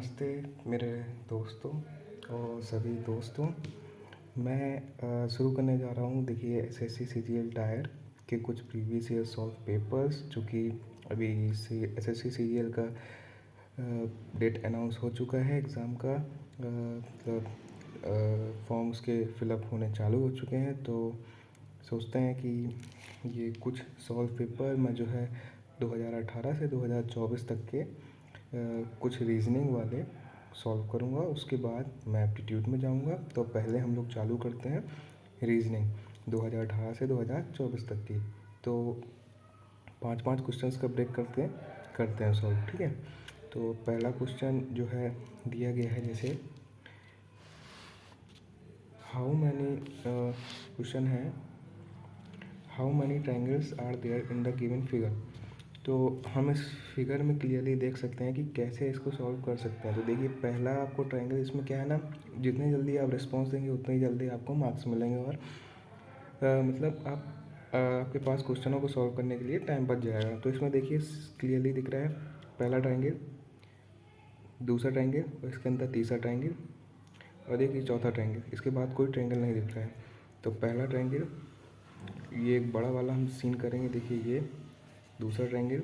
नमस्ते मेरे दोस्तों और सभी दोस्तों। मैं शुरू करने जा रहा हूँ। देखिए, एसएससी सीजीएल टायर के कुछ प्रीवियस ईयर सॉल्व पेपर्स, जो कि अभी एसएससी सीजीएल का डेट अनाउंस हो चुका है। एग्ज़ाम का मतलब फॉर्म्स के फिलअप होने चालू हो चुके हैं। तो सोचते हैं कि ये कुछ सॉल्व पेपर मैं जो है 2018 से 2024 तक के कुछ रीजनिंग वाले सॉल्व करूँगा। उसके बाद मैं एप्टीट्यूड में जाऊँगा। तो पहले हम लोग चालू करते हैं रीजनिंग 2018 से 2024 तक की। तो 5-5 क्वेश्चंस का ब्रेक करते हैं सॉल्व, ठीक है। तो पहला क्वेश्चन जो है दिया गया है, जैसे हाउ मैनी क्वेश्चन है, how many triangles are there in the given figure. तो हम इस फिगर में क्लियरली देख सकते हैं कि कैसे इसको सॉल्व कर सकते हैं। तो देखिए, पहला आपको ट्रायंगल, इसमें क्या है ना, जितनी जल्दी आप रिस्पॉन्स देंगे उतनी जल्दी आपको मार्क्स मिलेंगे और मतलब आपके पास क्वेश्चनों को सॉल्व करने के लिए टाइम बच जाएगा। तो इसमें देखिए क्लियरली दिख रहा है पहला ट्रायंगल, दूसरा ट्रायंगल और इसके अंदर तीसरा ट्रायंगल और देखिए चौथा ट्रायंगल। इसके बाद कोई ट्रायंगल नहीं दिख रहा है। तो पहला ट्रायंगल, ये एक बड़ा वाला हम सीन करेंगे। देखिए, ये दूसरा ट्रायंगल,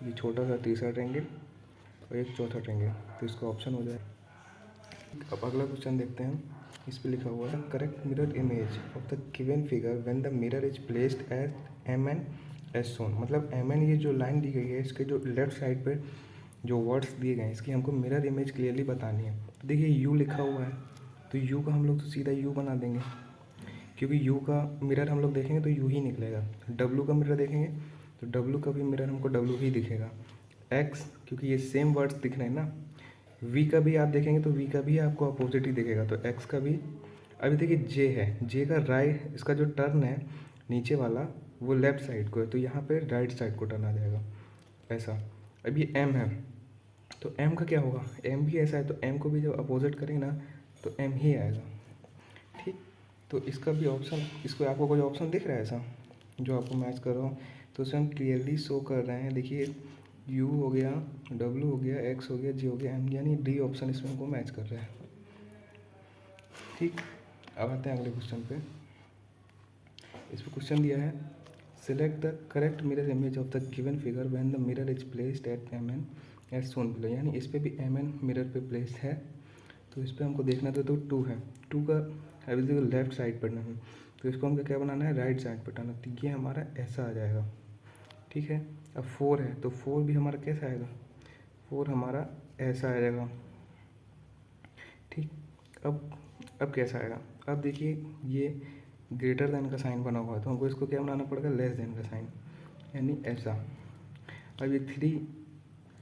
ये छोटा सा तीसरा ट्रायंगल और एक चौथा ट्रायंगल। तो इसका ऑप्शन हो जाए। अब अगला क्वेश्चन देखते हैं। इस पे लिखा हुआ है correct mirror image of the given figure when the mirror is placed at M N as shown. मतलब एम एन, ये जो लाइन दी गई है, इसके जो लेफ्ट साइड पे जो वर्ड्स दिए गए हैं, इसकी हमको मिरर इमेज क्लियरली बतानी है। तो देखिए यू लिखा हुआ है, तो यू का हम लोग तो सीधा यू बना देंगे, क्योंकि यू का मिरर हम लोग देखेंगे तो यू ही निकलेगा। डब्लू का मिरर देखेंगे तो डब्लू का भी मिरर हमको डब्लू ही दिखेगा। एक्स, क्योंकि ये सेम वर्ड्स दिख रहे हैं ना। वी का भी आप देखेंगे तो वी का भी आपको अपोजिट ही दिखेगा। तो एक्स का भी। अभी देखिए जे है, जे का राइट, इसका जो टर्न है नीचे वाला वो लेफ्ट साइड को है, तो यहाँ पे राइट साइड को टर्न आ जाएगा ऐसा। अब ये एम है, तो एम का क्या होगा, एम भी ऐसा है, तो एम को भी जब अपोजिट करेंगे ना तो एम ही आएगा, ठीक। तो इसका भी ऑप्शन, इसको आपको कोई ऑप्शन दिख रहा है ऐसा जो आपको मैच कर रहा हो, तो उसे हम क्लियरली शो कर रहे हैं। देखिए यू हो गया, डब्लू हो गया, एक्स हो गया, जी हो गया, एम, यानी डी ऑप्शन इसमें हमको मैच कर रहा है, ठीक। अब आते हैं अगले क्वेश्चन पे। इस पर क्वेश्चन दिया है select the correct mirror image of the given figure when the mirror is placed at M N as shown below. यानी इस पर भी एम एन मिरर पे प्लेस्ड है, तो इस पर हमको देखना था। तो टू है, टू का अभी देखो लेफ्ट साइड पर नहीं, तो इसको हमको क्या बनाना है, राइट साइड पर बनाना। तो ये हमारा ऐसा आ जाएगा, ठीक है। अब फोर है, तो फोर भी हमारा कैसा आएगा, फोर हमारा ऐसा आ जाएगा, ठीक। अब कैसा आएगा, अब देखिए ये ग्रेटर देन का साइन बना हुआ है, तो हमको इसको क्या बनाना पड़ेगा, लेस देन का साइन, यानी ऐसा। अब ये थ्री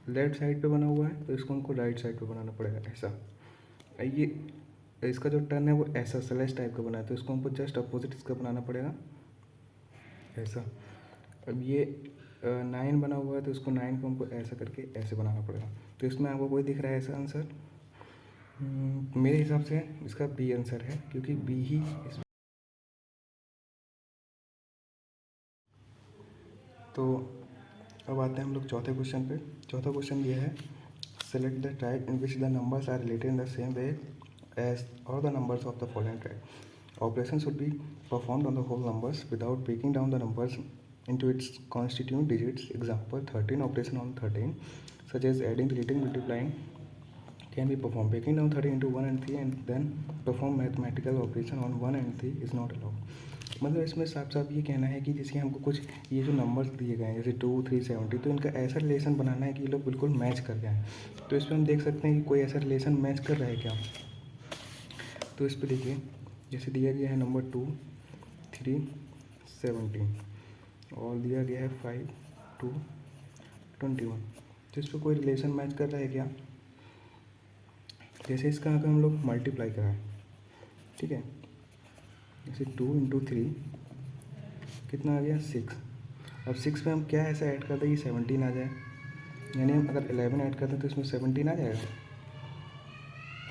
लेफ्ट साइड पे बना हुआ है, तो इसको हमको राइट साइड पे बनाना पड़ेगा ऐसा। ये इसका जो टर्न है वो ऐसा स्लैश टाइप का बना है, तो इसको हमको जस्ट अपोजिट इसका बनाना पड़ेगा ऐसा। अब ये 9 बना हुआ है, तो इसको 9 को हमको ऐसा करके ऐसे बनाना पड़ेगा। तो इसमें आपको कोई दिख रहा है ऐसा आंसर? मेरे हिसाब से इसका बी आंसर है, क्योंकि बी ही तो अब आते हैं हम लोग चौथे क्वेश्चन पे। चौथा क्वेश्चन ये है select the type in which the numbers are related in the same way as are the numbers of the following type. Operation should be performed on the whole numbers without breaking down the numbers into its constituent digits. Example 13 operation on 13 such as adding, deleting, multiplying can be performed. Breaking down 13 into 1 and 3 and then perform mathematical operation on 1 and 3 is not allowed. मतलब इसमें साफ साफ ये कहना है कि जैसे हमको कुछ ये जो नंबर्स दिए गए हैं जैसे 2, 3, 70, तो इनका ऐसा रिलेशन बनाना है कि ये लोग बिल्कुल मैच कर जाएँ। तो इस पर हम देख सकते हैं कि कोई ऐसा रिलेशन मैच कर रहा है क्या। तो इस पर देखिए, जैसे दिया गया है नंबर 2, 3, 17 और दिया गया है 5, 2, 21, तो इस पर कोई रिलेशन मैच कर रहा है क्या। जैसे इसका अगर हम लोग मल्टीप्लाई कराएं, ठीक है, जैसे 2 इंटू 3 कितना आ गया 6। अब 6 पे हम क्या ऐसा ऐड कर दें कि 17 आ जाए, यानी हम अगर 11 ऐड करते हैं तो इसमें 17 आ जाएगा।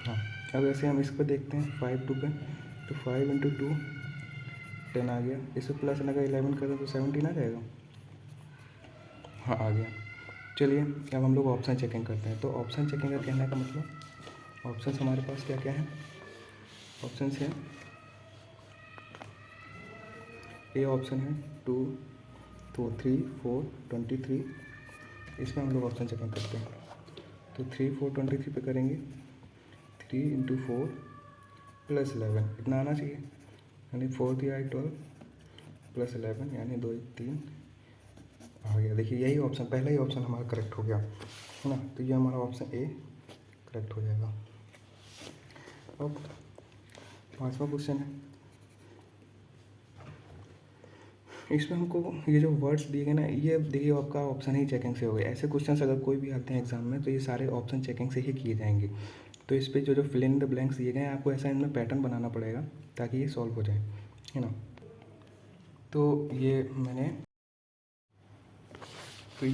हाँ, अब ऐसे हम इस पर देखते हैं 5, 2 पे, तो 5 इंटू 2 10 आ गया। इस पर प्लस अगर 11 कर दें तो 17 आ जाएगा। हाँ, आ गया। चलिए अब हम लोग ऑप्शन चेकिंग करते हैं। तो ऑप्शन चेकिंग का कहने का मतलब, ऑप्शन हमारे पास क्या क्या है, ऑप्शन है ए ऑप्शन है 2 तो 3 4 23, इसमें हम लोग ऑप्शन चेकिंग करते हैं। तो 3 4 23 पे करेंगे, 3 × 4 + 11 इतना आना चाहिए, यानी 4 3 12 + 11 यानी 2 1 3 आ गया। देखिए यही ऑप्शन, पहला ही ऑप्शन हमारा करेक्ट हो गया है ना। तो ये हमारा ऑप्शन ए करेक्ट हो जाएगा। अब 5वां क्वेश्चन है, इसमें हमको ये जो वर्ड्स दिए गए ना, ये देखिए आपका ऑप्शन ही चेकिंग से हो गए। ऐसे क्वेश्चंस अगर कोई भी आते हैं एग्जाम में तो ये सारे ऑप्शन चेकिंग से ही किए जाएंगे। तो इस पर जो फिल इन द ब्लैंक्स दिए गए हैं, आपको ऐसा इनमें पैटर्न बनाना पड़ेगा ताकि ये सॉल्व हो जाए, है ना। तो ये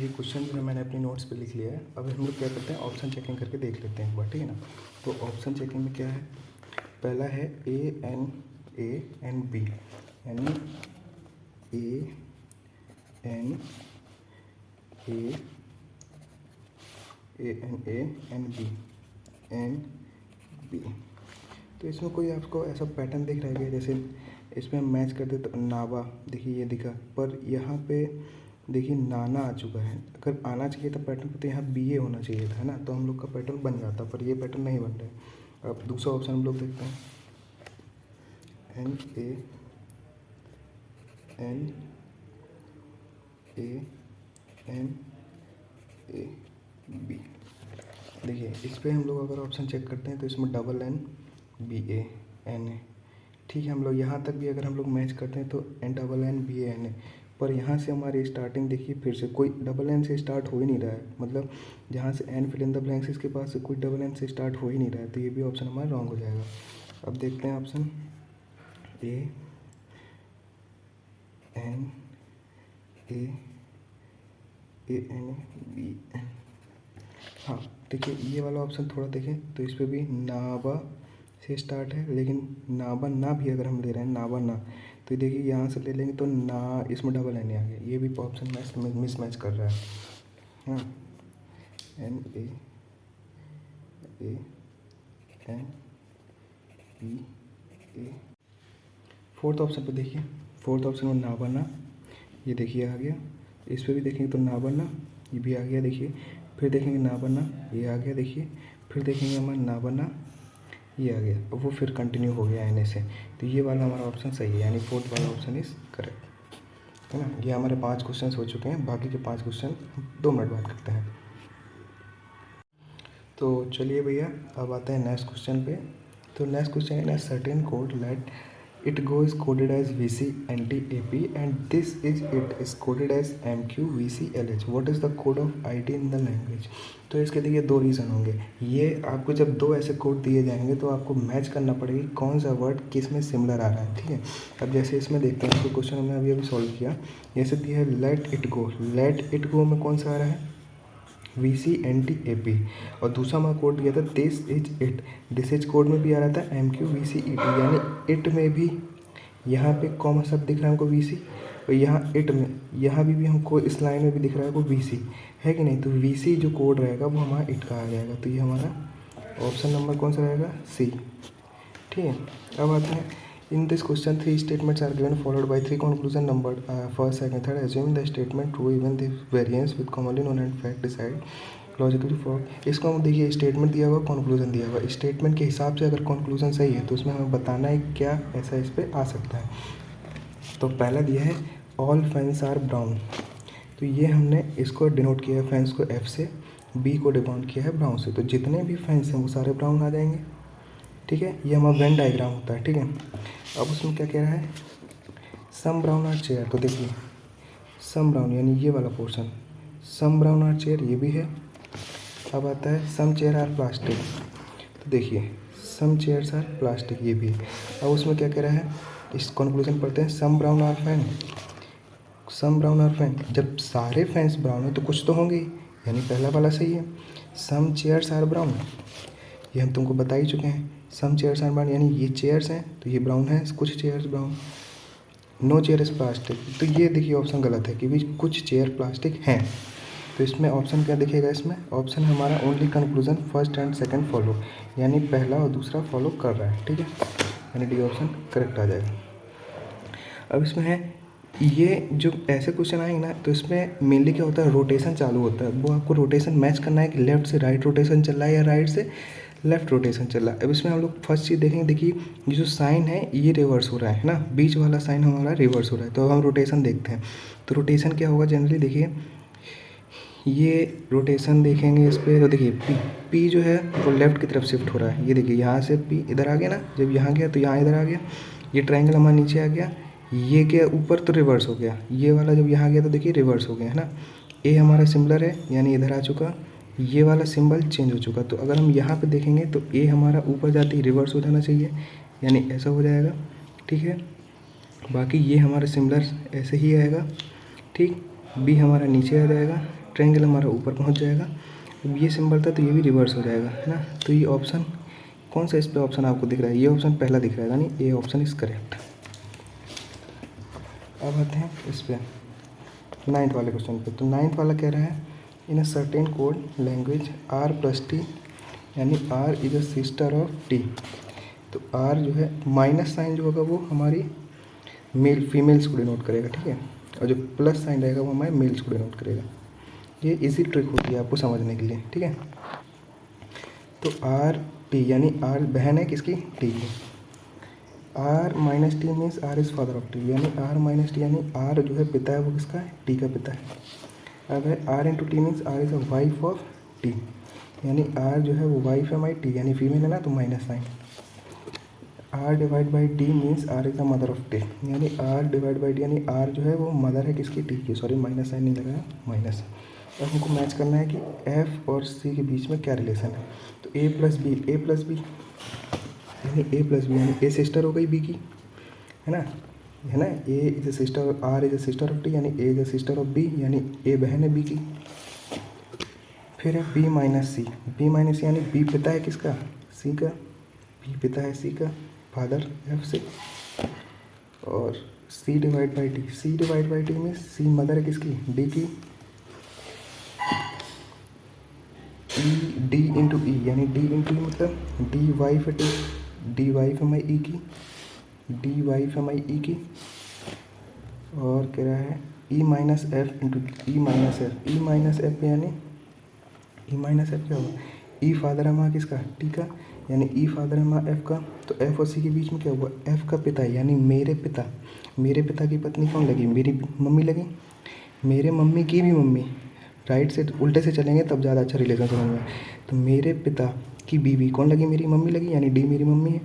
क्वेश्चन जो है मैंने अपनी नोट्स पे लिख लिया है। अब हम लोग क्या करते हैं, ऑप्शन चेकिंग करके देख लेते हैं एक बार, ठीक है ना। तो ऑप्शन चेकिंग में क्या है, पहला है ANA&B, यानी ANA&B। तो इसमें कोई आपको ऐसा पैटर्न दिख रहा है, जैसे इसमें हम मैच करते तो नावा, देखिए ये दिखा, पर यहाँ पे देखिए नाना आ चुका है। अगर आना चाहिए था पैटर्न तो यहाँ BA होना चाहिए था, है ना। तो हम लोग का पैटर्न बन जाता, पर ये पैटर्न नहीं बन रहा है। अब दूसरा ऑप्शन हम लोग देखते हैं, NANAB। देखिए इस पर हम लोग अगर ऑप्शन चेक करते हैं तो इसमें NNBANA, ठीक है। हम लोग यहाँ तक भी अगर हम लोग मैच करते हैं तो NNBANA, पर यहाँ से हमारी स्टार्टिंग देखिए फिर से कोई NN से स्टार्ट हो ही नहीं रहा है। मतलब जहाँ से N fill in the blanks, इसके पास से कोई NN से स्टार्ट हो ही नहीं रहा है। तो ये भी ऑप्शन हमारा रॉन्ग हो जाएगा। अब देखते हैं ऑप्शन ANAB। हाँ देखिए ये वाला ऑप्शन थोड़ा देखें तो इस पर भी नाबा से स्टार्ट है, लेकिन नाबा ना भी अगर हम ले रहे हैं, नाबा ना, तो देखिए यहाँ से ले लेंगे तो ना, इसमें NN आ गया। ये भी ऑप्शन मिस मैच कर रहा है। हाँ NAANBA। फोर्थ ऑप्शन पे देखिए, फोर्थ ऑप्शन में नाबा ना, ये देखिए आ गया। इस पर भी देखेंगे तो नाबा ना, ये भी आ गया देखिए। फिर देखेंगे नाबा ना, ये आ गया देखिए। फिर देखेंगे हमारा नाबा ना, ये आ गया। अब वो फिर कंटिन्यू हो गया NA से। तो ये वाला हमारा ऑप्शन सही है, यानी फोर्थ वाला ऑप्शन इज़ करेक्ट, है ना। ये हमारे 5 क्वेश्चन हो चुके हैं, बाकी के 5 क्वेश्चन 2 मिनट बाद करते हैं। तो चलिए भैया अब आते हैं नेक्स्ट क्वेश्चन पे। तो नेक्स्ट क्वेश्चन है, certain code let it go is coded as VC NT AP and this is it is coded as MQ VC LH. What is the code of IT in the language? तो इसके देखिए 2 reason होंगे। ये आपको जब 2 ऐसे code दिए जाएंगे तो आपको मैच करना पड़ेगा कौन सा वर्ड किस में सिमिलर आ रहा है, ठीक है। अब जैसे इसमें देखते हैं, इसको क्वेश्चन हमने अभी सॉल्व किया। जैसे दिया है let it go, let it go में कौन सा आ रहा है, VC NT AP। और दूसरा हमारा कोड दिया था this is it, this is code में भी आ रहा था MQ VC ET, यानी इट में भी यहाँ पे कॉमन शब्द दिख रहा है हमको VC, और यहाँ इट में यहाँ भी हमको इस लाइन में भी दिख रहा है वो VC है कि नहीं। तो VC जो कोड रहेगा वो हमारा इट का आ जाएगा। तो ये हमारा ऑप्शन नंबर कौन सा रहेगा, C, ठीक है। अब आते हैं, in this question 3 statements are given followed by 3 conclusion number first second third, assume the statement true even the variance with commonly known and fact decide logically for. इसको हम देखिए स्टेटमेंट दिया हुआ, कंक्लूजन दिया हुआ। स्टेटमेंट के हिसाब से अगर कंक्लूजन सही है तो उसमें हमें बताना है क्या ऐसा इस पर आ सकता है। तो पहला दिया है ऑल फैंस आर ब्राउन, तो ये हमने इसको डिनोट किया है फैंस को F से, B को डिनोट किया है ब्राउन से। तो जितने भी फैंस हैं वो सारे ब्राउन आ जाएंगे, ठीक है। ये हमारा वेन डायग्राम होता है, ठीक है। अब उसमें क्या कह रहा है, सम ब्राउन आर चेयर, तो देखिए सम ब्राउन यानी ये वाला portion, some brown are chair ये भी है। अब आता है सम चेयर आर प्लास्टिक, तो देखिए सम चेयर्स आर प्लास्टिक ये भी है। अब उसमें क्या कह रहा है, इस कंक्लूजन पढ़ते हैं, some brown are fan, some brown are fan. जब सारे फैंस ब्राउन है तो कुछ तो होंगे, यानी पहला वाला सही है। सम चेयर्स आर ब्राउन, ये हम तुमको बता ही चुके हैं। सम चेयर्स आर ब्राउन यानी ये चेयर्स हैं तो ये ब्राउन है, कुछ chairs brown. No chair is plastic, तो ये देखिए ऑप्शन गलत है क्योंकि कुछ चेयर प्लास्टिक हैं। तो इसमें ऑप्शन क्या दिखेगा, इसमें ऑप्शन हमारा only conclusion first and second follow, यानी पहला और दूसरा फॉलो कर रहा है, ठीक है, यानी डी ऑप्शन करेक्ट आ जाएगा। अब इसमें है ये जो ऐसे क्वेश्चन आएंगे ना, तो इसमें मेनली क्या होता है, रोटेशन चालू होता है, वो आपको रोटेशन मैच करना है कि लेफ्ट से राइट रोटेशन चल रहा है या राइट से लेफ्ट रोटेशन चल रहा है। अब इसमें हम लोग फर्स्ट चीज़ देखेंगे, देखिए ये जो साइन है ये रिवर्स हो रहा है ना, बीच वाला साइन हमारा रिवर्स हो रहा है। तो अब हम रोटेशन देखते हैं, तो रोटेशन क्या होगा जनरली, देखिए ये रोटेशन देखेंगे इस पर, तो देखिए पी जो है वो लेफ्ट की तरफ शिफ्ट हो रहा है। ये देखिए यहाँ से पी इधर आ गया ना, जब यहाँ गया तो यहाँ इधर आ गया, ये ट्रायंगल हमारा नीचे आ गया, ये क्या ऊपर तो रिवर्स हो गया, ये वाला जब यहाँ गया तो देखिए रिवर्स हो गया है ना। ए हमारा सिमिलर है यानी इधर आ चुका, ये वाला सिंबल चेंज हो चुका। तो अगर हम यहाँ पे देखेंगे तो ए हमारा ऊपर जाते ही रिवर्स हो जाना चाहिए, यानी ऐसा हो जाएगा, ठीक है। बाकी ये हमारा सिमिलर ऐसे ही आएगा, ठीक। बी हमारा नीचे आ जाएगा, ट्रायंगल हमारा ऊपर पहुँच जाएगा। अब ये सिंबल था तो ये भी रिवर्स हो जाएगा, है ना। तो ये ऑप्शन कौन सा इस पर ऑप्शन आपको दिख रहा है, ये ऑप्शन पहला दिख रहा है, यानी ए ऑप्शन इज़ करेक्ट। अब आते हैं इस पर 9th वाले क्वेश्चन पे। तो 9th वाला कह रहा है, in a certain code language R plus T, यानी R is a sister of T. तो आर जो है माइनस साइन जो होगा वो हमारी फीमेल्स को डिनोट करेगा, ठीक है, और जो प्लस साइन रहेगा वो हमारे मेल्स को डिनोट करेगा। ये इजी ट्रिक होती है आपको समझने के लिए, ठीक है। तो आर टी यानी आर बहन है किसकी, टी की। R minus T means R is father of T, यानी आर माइनस टी यानी आर जो है पिता है वो किसका है, टी का पिता है। अब है R into T means R is a wife of T, यानी आर जो है वो वाइफ है हमारी टी, यानी फीमेल है ना, तो minus sign. R divide by T means R is the mother of T, यानी आर डिवाइड बाई टी यानी आर जो है वो मदर है किसकी, टी की। सॉरी माइनस साइन नहीं लगा है, माइनस। अब हमको मैच करना है कि एफ और सी के बीच में क्या रिलेशन है। तो ए प्लस बी यानी ए प्लस बी यानी ए सिस्टर हो गई बी की, है ना, A is a sister, R is a sister of T, यानी A is a sister of B, यानी ए बहन है बी की। फिर है बी माइनस सी यानी बी पिता है किसका, सी का, बी पिता है सी का, फादर एफ से। और सी डिवाइड बाई टी में सी मदर है किसकी, डी की। डी इंटू ई यानी डी इंटू ई मतलब डी वाइफ है टी, डी वाइफ है हमारी ई की, डी वाइफ है हमारी ई की। और कह रहा है E minus F into E minus F यानी ई माइनस एफ क्या होगा, ई फादर है हमारा किसका, टी का, यानी ई फादर है हमारा एफ का। तो एफ और सी के बीच में क्या हुआ, एफ का पिता यानी मेरे पिता की पत्नी कौन लगी, मेरी मम्मी लगी, मेरे मम्मी की भी मम्मी। राइट से उल्टे से चलेंगे तब ज़्यादा अच्छा रिलेशन समझ में। तो मेरे पिता की बीवी कौन लगी, मेरी मम्मी लगी, यानी डी मेरी मम्मी है।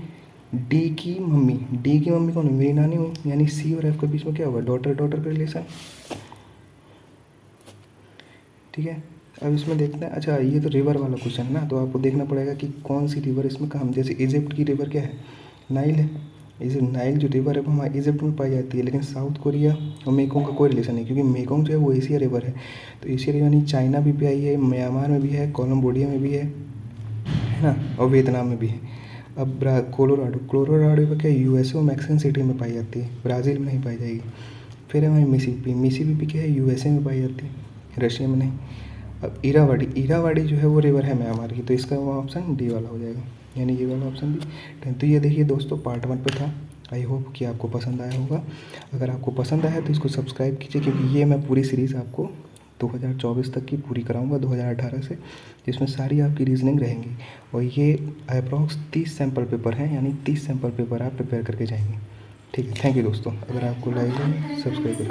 डी की मम्मी कौन है, मेरी नानी हुई, यानी सी और एफ के बीच में क्या होगा, डॉटर का रिलेशन, ठीक है। अब इसमें देखते हैं, अच्छा ये तो रिवर वाला क्वेश्चन है ना, तो आपको देखना पड़ेगा कि कौन सी रिवर इसमें कहाँ, जैसे इजिप्ट की रिवर क्या है, नाइल है। इसे नाइल जो रिवर है वो हमारे इजिप्ट में पाई जाती है, लेकिन साउथ कोरिया और मेकोंग का कोई रिलेशन नहीं, क्योंकि मेकोंग जो है वो एशिया रिवर है। तो एशिया रिवर यानी चाइना भी पाई है, म्यांमार में भी है, कोलम्बोडिया में भी है ना, और वियतनाम में भी है। अब कोलोराडो का क्या यूएसए और मैक्सिकन सिटी में पाई जाती है, ब्राज़ील में नहीं पाई जाएगी। फिर है हमारी मिसिसिपी क्या है, यूएसए में पाई जाती है, रशिया में नहीं। अब इरावाड़ी जो है वो रिवर है म्यांमार की, तो इसका वो ऑप्शन डी वाला हो जाएगा, यानी ये वाला ऑप्शन भी। तो ये देखिए दोस्तों पार्ट 1 पे था। आई होप कि आपको पसंद आया होगा। अगर आपको पसंद आया तो इसको सब्सक्राइब कीजिए, क्योंकि ये मैं पूरी सीरीज़ आपको 2024 तक की पूरी कराऊंगा, 2018 से, जिसमें सारी आपकी रीजनिंग रहेंगी। और ये अप्रॉक्स 30 सैम्पल पेपर हैं, यानी 30 सैम्पल पेपर आप प्रिपेयर करके जाएंगे, ठीक है। थैंक यू दोस्तों, अगर आपको लाइक है सब्सक्राइब करें।